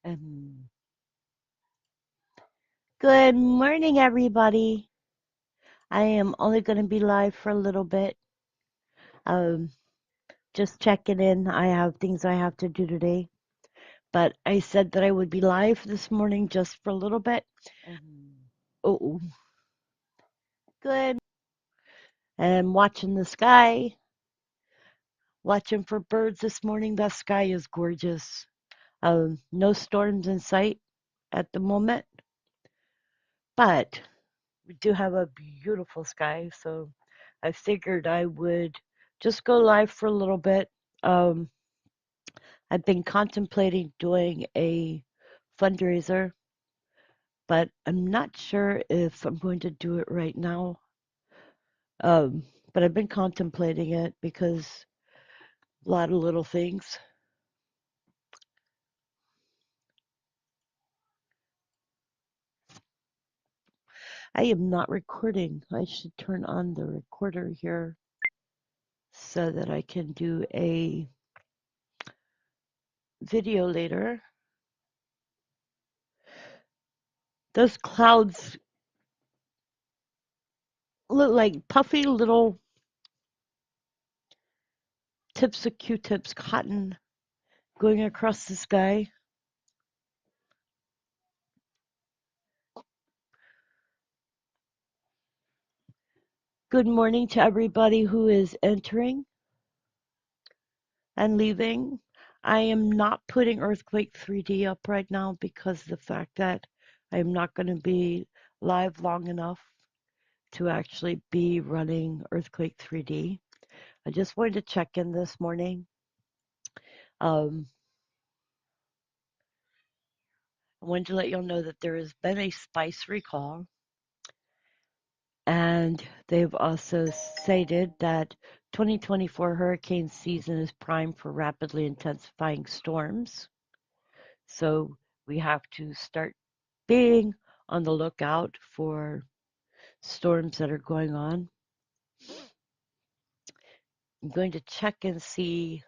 Um, Good morning, everybody. I am only going to be live for a little bit. Um, just checking in. I have things I have to do today, but I said that I would be live this morning just for a little bit. Oh, good. And watching the sky, watching for birds this morning. The sky is gorgeous. No storms in sight at the moment, but we do have a beautiful sky, so I figured I would just go live for a little bit. Um, I've been contemplating doing a fundraiser, but I'm not sure if I'm going to do it right now. Um, but I've been contemplating it because a lot of little things. I am not recording. I should turn on the recorder here so that I can do a video later. Those clouds look like puffy little tips of Q-tips, cotton going across the sky. Good morning to everybody who is entering and leaving. I am not putting Earthquake 3D up right now because of the fact that I'm not going to be live long enough to actually be running Earthquake 3D. I just wanted to check in this morning. Um, I wanted to let you all know that there has been a spice recall, and they've also stated that 2024 hurricane season is primed for rapidly intensifying storms. So we have to start being on the lookout for storms that are going on. I'm going to check and see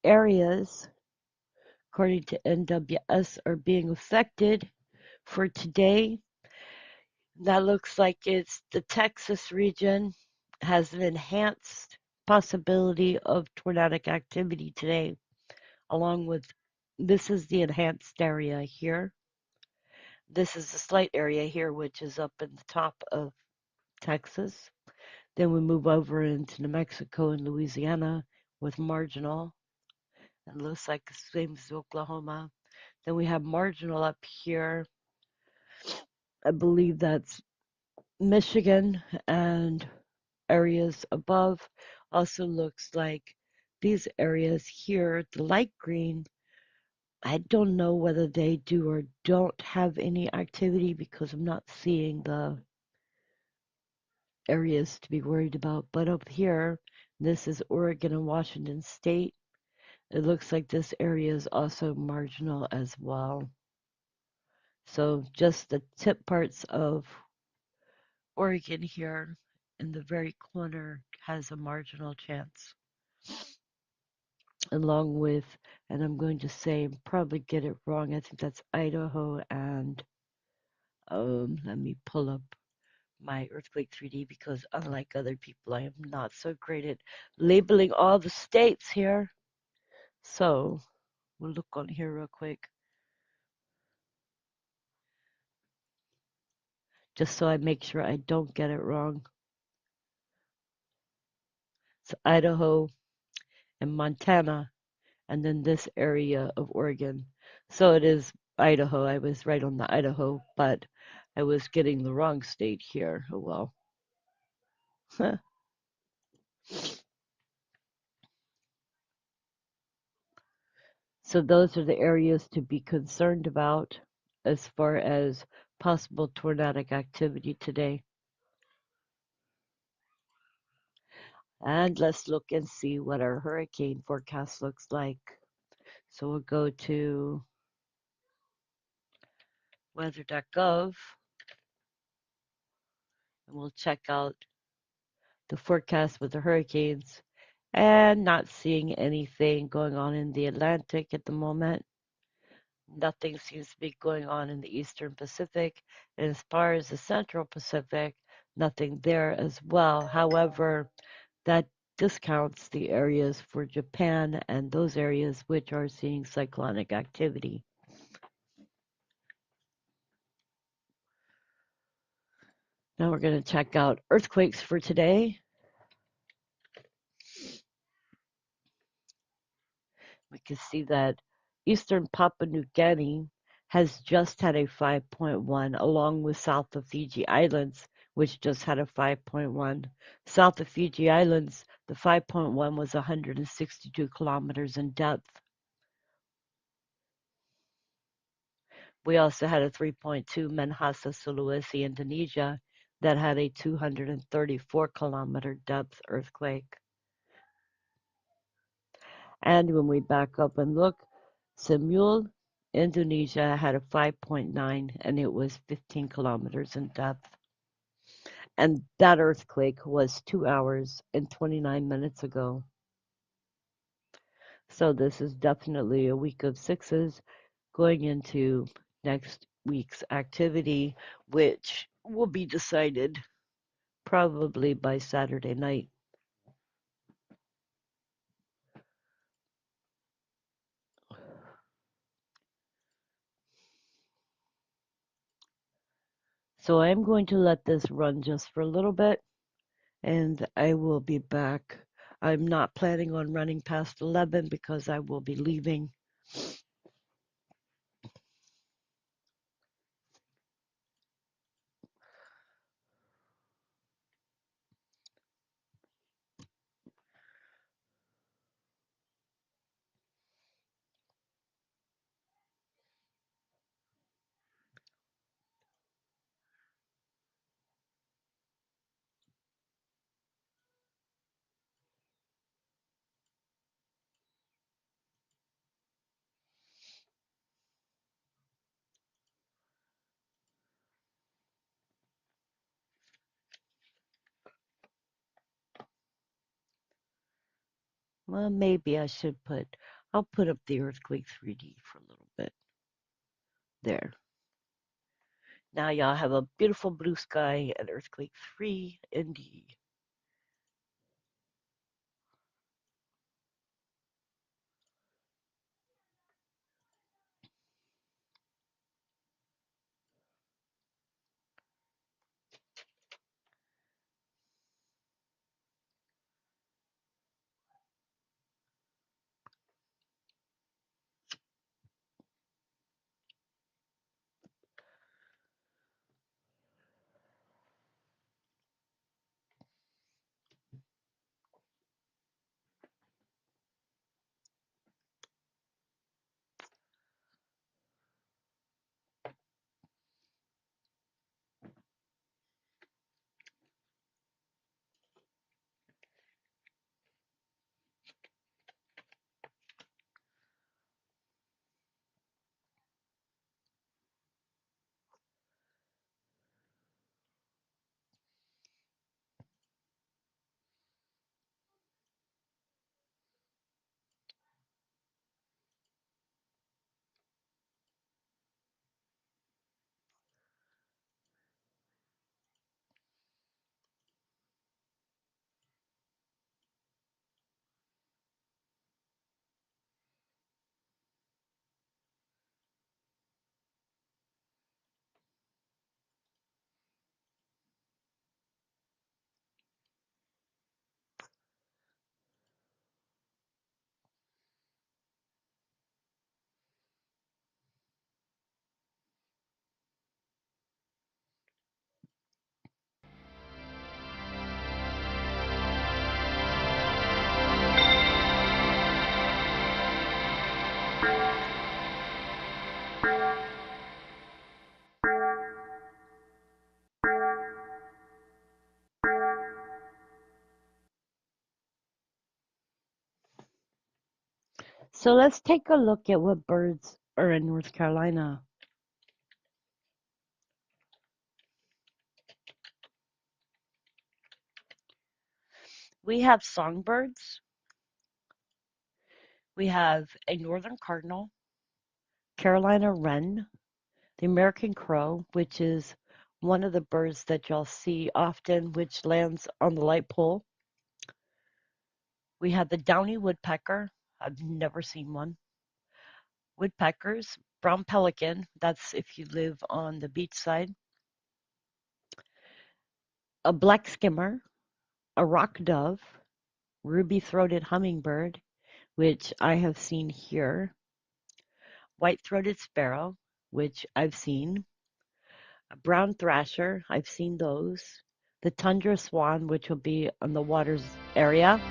areas, according to NWS, are being affected for today. That looks like it's the Texas region has an enhanced possibility of tornadic activity today, along with this is the enhanced area here. This is the slight area here, which is up in the top of Texas. Then we move over into New Mexico and Louisiana with marginal. It looks like the same as Oklahoma. Then we have marginal up here. I believe that's Michigan and areas above. Also looks like these areas here, the light green, I don't know whether they do or don't have any activity because I'm not seeing the areas to be worried about. But up here, this is Oregon and Washington State. It looks like this area is also marginal as well. So just the tip parts of Oregon here in the very corner has a marginal chance. Along with, and I'm going to say, probably get it wrong, I think that's Idaho and, let me pull up my Earthquake 3D because unlike other people, I am not so great at labeling all the states here. So we'll look on here real quick, just so I make sure I don't get it wrong. It's Idaho and Montana, and then this area of Oregon. So it is Idaho. I was right on the Idaho, but I was getting the wrong state here. Oh well. So those are the areas to be concerned about as far as possible tornadic activity today. And let's look and see what our hurricane forecast looks like. So we'll go to weather.gov and we'll check out the forecast with the hurricanes. And not seeing anything going on in the Atlantic at the moment. Nothing seems to be going on in the Eastern Pacific. And as far as the Central Pacific, nothing there as well. However, that discounts the areas for Japan and those areas which are seeing cyclonic activity. Now we're going to check out earthquakes for today. We can see that eastern Papua New Guinea has just had a 5.1, along with south of Fiji Islands, which just had a 5.1. South of Fiji Islands, the 5.1 was 162 kilometers in depth. We also had a 3.2 Minahasa, Sulawesi, Indonesia, that had a 234 kilometer depth earthquake. And when we back up and look, Semul, Indonesia had a 5.9 and it was 15 kilometers in depth. And that earthquake was 2 hours and 29 minutes ago. So this is definitely a week of sixes going into next week's activity, which will be decided probably by Saturday night. So I'm going to let this run just for a little bit and I will be back. I'm not planning on running past 11 because I will be leaving. Well, maybe I should I'll put up the earthquake 3D for a little bit. There. Now y'all have a beautiful blue sky at earthquake 3 indeed. So let's take a look at what birds are in North Carolina. We have songbirds, We have a northern cardinal, Carolina wren, the American crow, which is one of the birds that y'all see often, which lands on the light pole. We have the downy woodpecker. I've never seen one. Woodpeckers, brown pelican, that's if you live on the beach side, a black skimmer, a rock dove, ruby-throated hummingbird, which I have seen here, white-throated sparrow, which I've seen, a brown thrasher, I've seen those, the tundra swan, which will be on the waters area,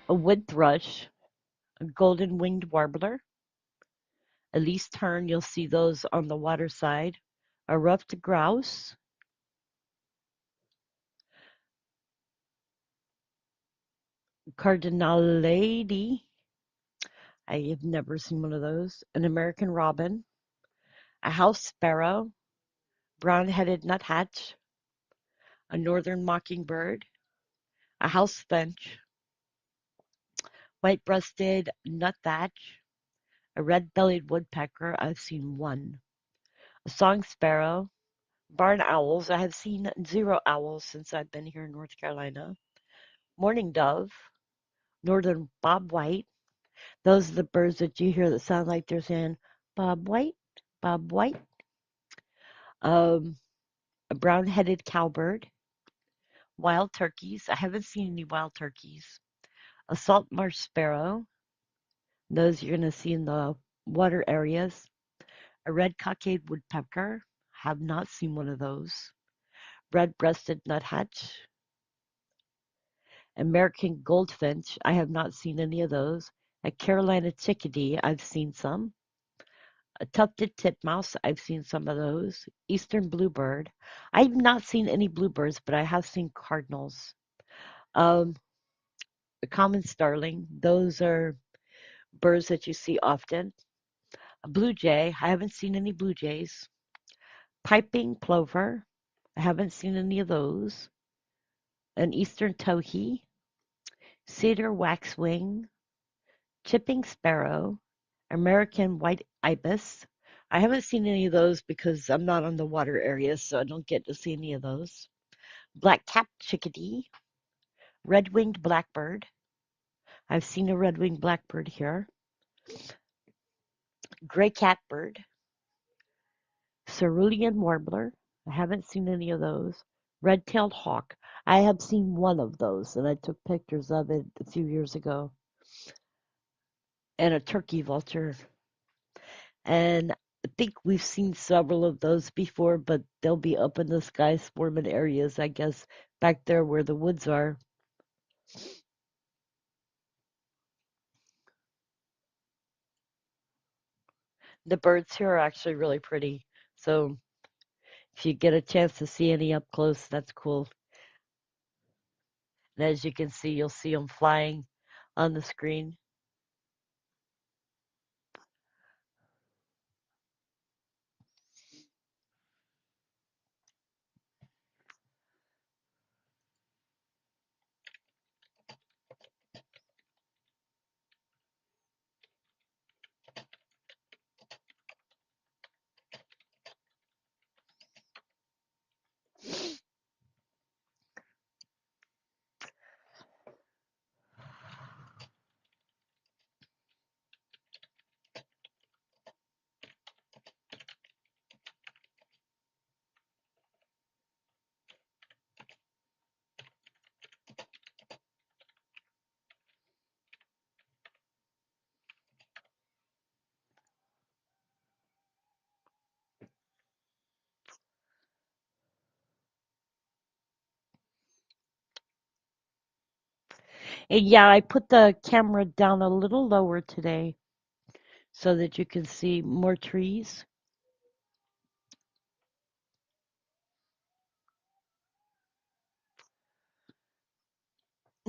a wood thrush, a golden-winged warbler, a least tern, you'll see those on the water side, a ruffed grouse, cardinality, I have never seen one of those, an American robin, a house sparrow, brown-headed nuthatch, a northern mockingbird, a house finch, white-breasted nuthatch, a red-bellied woodpecker, I've seen one, a song sparrow, barn owls, I have seen 0 owls since I've been here in North Carolina, mourning dove, northern bobwhite, those are the birds that you hear that sound like they're saying, Bob White, Bob White, um, a brown-headed cowbird, wild turkeys, I haven't seen any wild turkeys, a salt marsh sparrow, those you're going to see in the water areas, a red-cockaded woodpecker, have not seen one of those, red-breasted nuthatch, American goldfinch, I have not seen any of those, a Carolina chickadee, I've seen some, a tufted titmouse, I've seen some of those, eastern bluebird, I've not seen any bluebirds, but I have seen cardinals, um, the common starling, those are birds that you see often, a blue jay, I haven't seen any blue jays, piping plover, I haven't seen any of those, an eastern towhee, cedar waxwing, chipping sparrow, American white ibis. I haven't seen any of those because I'm not on the water area, so I don't get to see any of those. Black-capped chickadee, red-winged blackbird. I've seen a red-winged blackbird here. Gray catbird, cerulean warbler. I haven't seen any of those. Red-tailed hawk. I have seen one of those, and I took pictures of it a few years ago. And a turkey vulture. And I think we've seen several of those before, but they'll be up in the sky swarming areas, I guess, back there where the woods are. The birds here are actually really pretty. So if you get a chance to see any up close, that's cool. And as you can see, you'll see them flying on the screen. And yeah, I put the camera down a little lower today so that you can see more trees.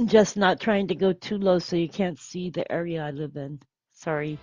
Just not trying to go too low so you can't see the area I live in. Sorry.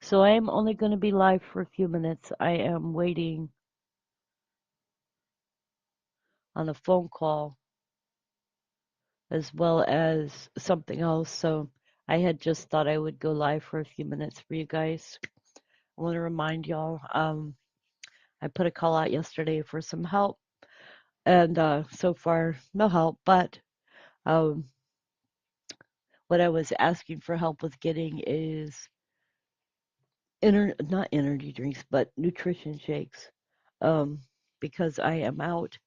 So I am only going to be live for a few minutes. I am waiting on a phone call as well as something else. So I had just thought I would go live for a few minutes for you guys. I want to remind y'all, I put a call out yesterday for some help, and so far, no help. But um, what I was asking for help with getting is not energy drinks, but nutrition shakes, um, because I am out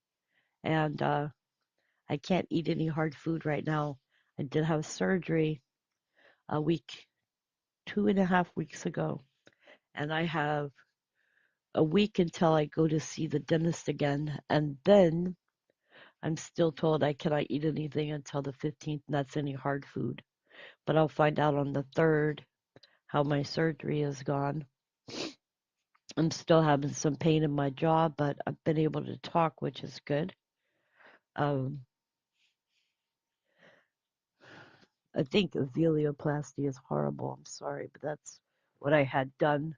and I can't eat any hard food right now. I did have surgery a week, 2.5 weeks ago, and I have a week until I go to see the dentist again, and then I'm still told I cannot eat anything until the 15th, and that's any hard food. But I'll find out on the 3rd how my surgery is gone. I'm still having some pain in my jaw, but I've been able to talk, which is good. Um, I think velioplasty is horrible. I'm sorry, but that's what I had done,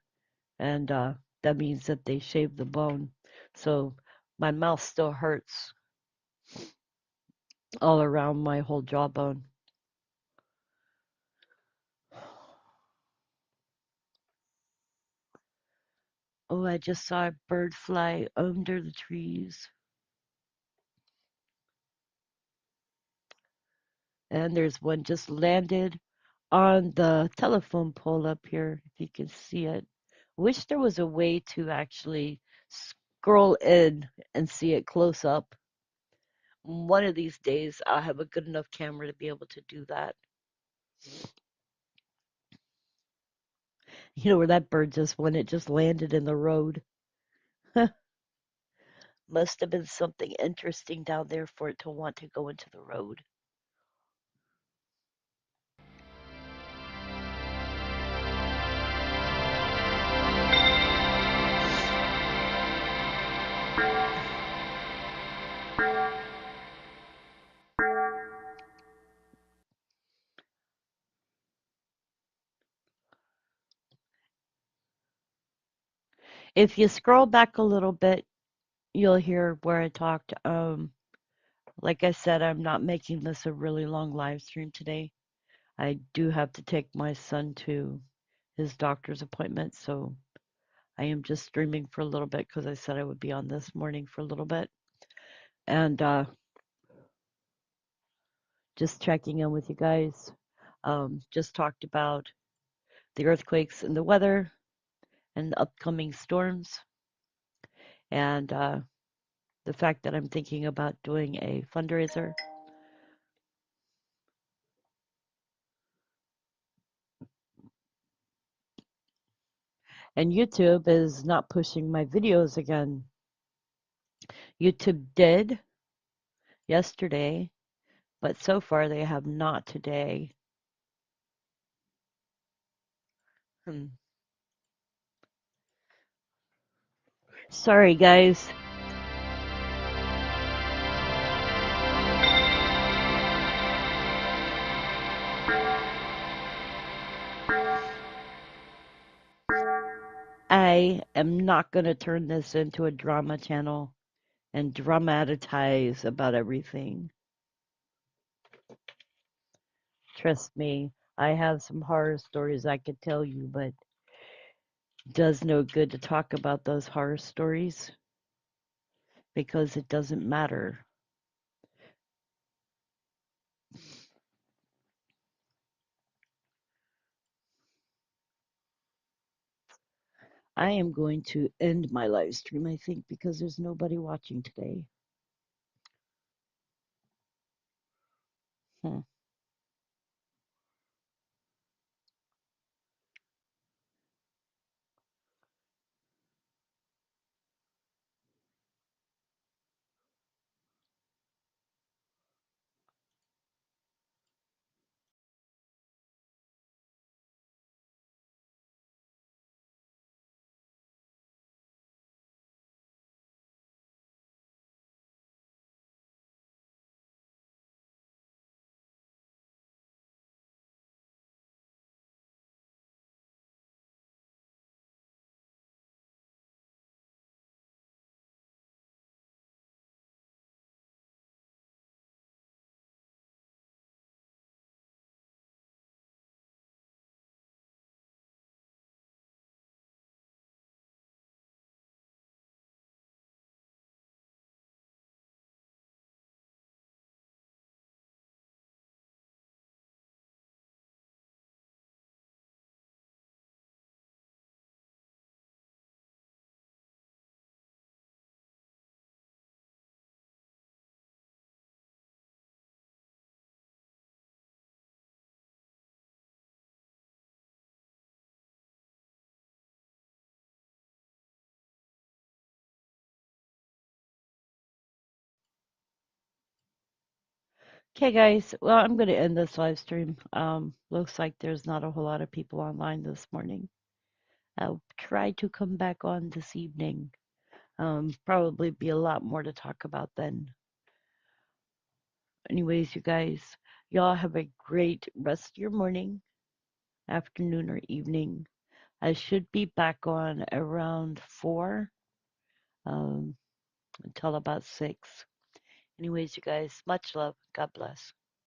and that means that they shaved the bone. So my mouth still hurts all around my whole jawbone. Oh, I just saw a bird fly under the trees. And there's one just landed on the telephone pole up here, if you can see it. Wish there was a way to actually scroll in and see it close up. One of these days, I'll have a good enough camera to be able to do that. You know where that bird just went? It just landed in the road. Must have been something interesting down there for it to want to go into the road. If you scroll back a little bit, you'll hear where I talked. Like I said, I'm not making this a really long live stream today. I do have to take my son to his doctor's appointment, so I am just streaming for a little bit because I said I would be on this morning for a little bit. And just checking in with you guys. Just talked about the earthquakes and the weather and the upcoming storms, and the fact that I'm thinking about doing a fundraiser. And YouTube is not pushing my videos again. YouTube did yesterday, but so far they have not today. Hmm. Sorry, guys. I am not going to turn this into a drama channel and dramatize about everything. Trust me, I have some horror stories I could tell you, but it does no good to talk about those horror stories because it doesn't matter. I am going to end my live stream, I think, because there's nobody watching today. Hmm. Okay, guys. Well, I'm going to end this live stream. Looks like there's not a whole lot of people online this morning. I'll try to come back on this evening. Probably be a lot more to talk about then. Anyways, you guys, y'all have a great rest of your morning, afternoon, or evening. I should be back on around 4 um, until about 6. Anyways, you guys, much love. God bless.